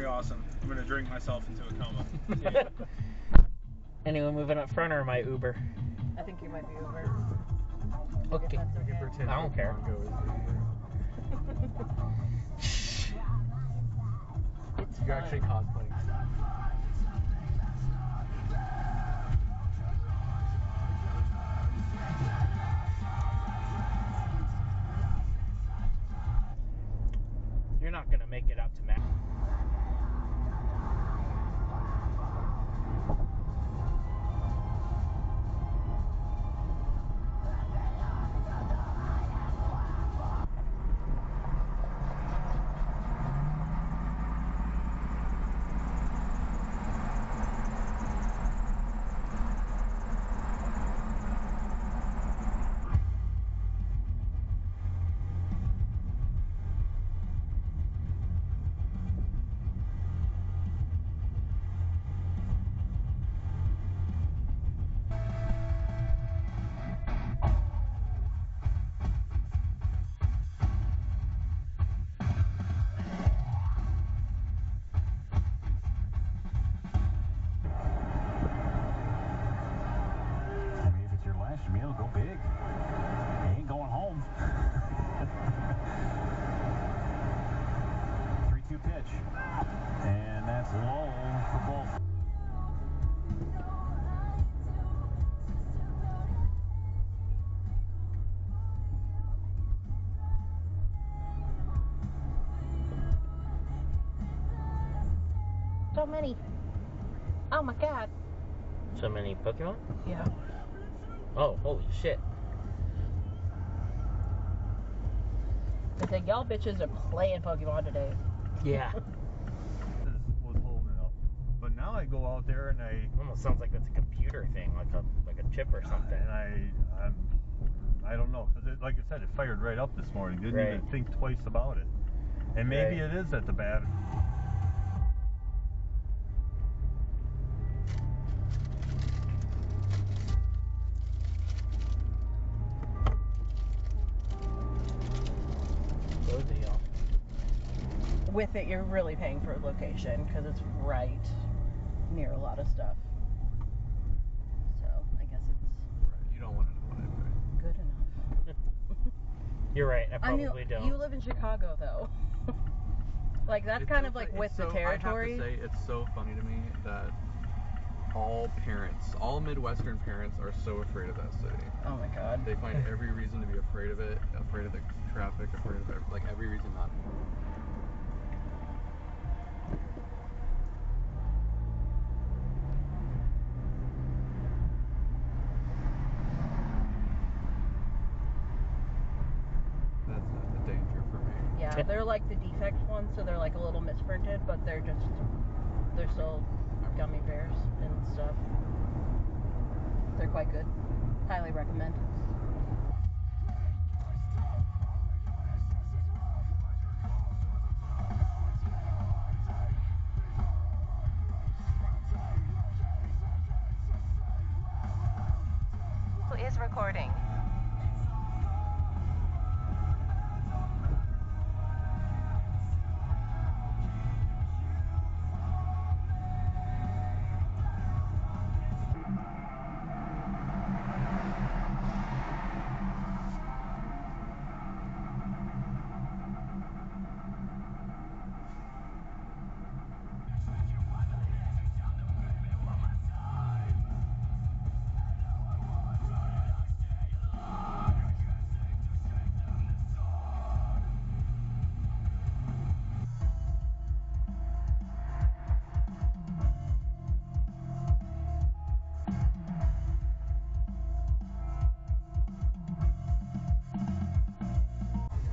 pretty awesome. I'm gonna drink myself into a coma. Anyone moving up front or my Uber? I think you might be Uber. Okay. Okay. I don't care. You're actually cosplaying. You're not gonna make it out to Mac. Meal, go big. You ain't going home. 3-2 pitch. And that's low for both. So many. Oh my god. So many Pokemon? Yeah. Oh, holy shit. I think y'all bitches are playing Pokemon today. Yeah. Was holding up. But now I go out there and I Almost sounds like that's a computer thing, like a chip or something. and I don't know, because like I said, it fired right up this morning. Didn't even think twice about it. And maybe it is at the bat. With it, you're really paying for location because it's right near a lot of stuff. So I guess it's You don't want to know what good enough. You're right. I probably don't. You live in Chicago, though. Like that's kind of like with the territory. I have to say, it's so funny to me that all parents, all Midwestern parents, are so afraid of that city. Oh my god. They find every reason to be afraid of it, afraid of the traffic, afraid of every reason not to. That's the danger for me. Yeah, they're like the defect ones, so they're like a little misprinted, but they're still gummy bears and stuff. They're quite good. Highly recommend. Is recording.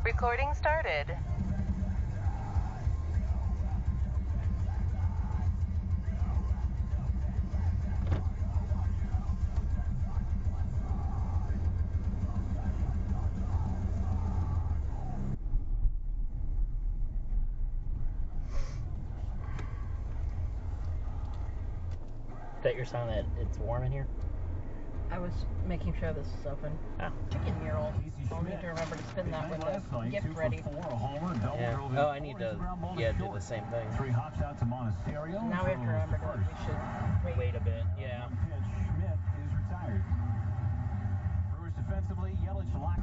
Recording started. Is that your sign that it's warm in here? I was making sure this is open. Oh. Chicken mural. I'll need to remember to spin that with the gift ready. Yeah. Oh, I need to, do the same thing. Three hops out to Monasterio. Now we have to remember that we should Wait a bit, yeah. Pitch, Schmidt is retired. Brewers defensively, Yelich locked.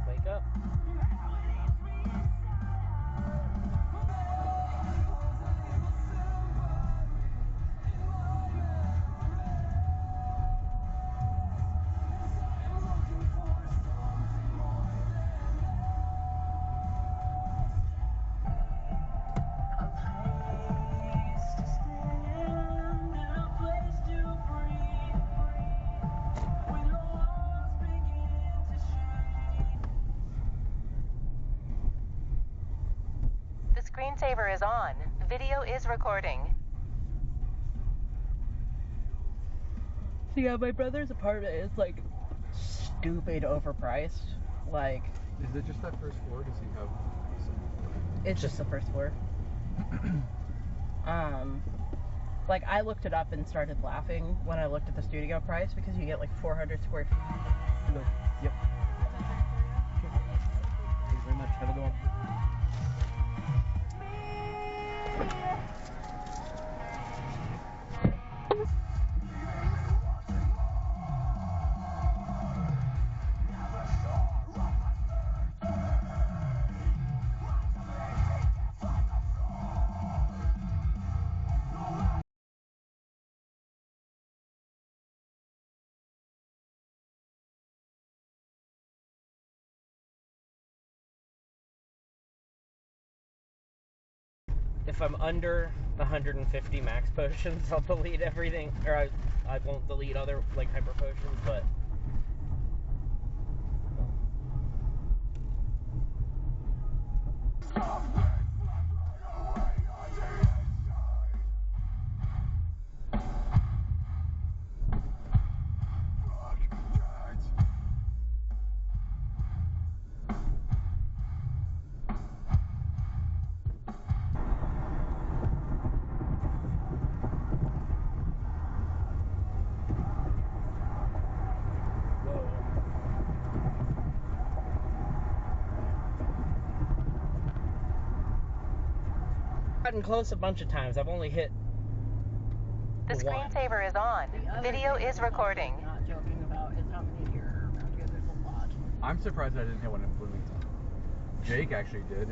Wake up. The screensaver is on. Video is recording. So yeah, my brother's apartment is like stupid overpriced. Like, Is it just that first floor? Does he have some? it's just the first floor. Like I looked it up and started laughing when I looked at the studio price because you get like 400 square feet. Hello. Yep. Thank you very much. Have a good one. If I'm under the 150 max potions, I'll delete everything, or I won't delete other like hyper potions, but gotten close a bunch of times. I've only hit The one. screensaver is on. Video is recording. Not joking about is how many here are around here. There's a lot. I'm surprised I didn't hit one in Bloomington. Jake actually did.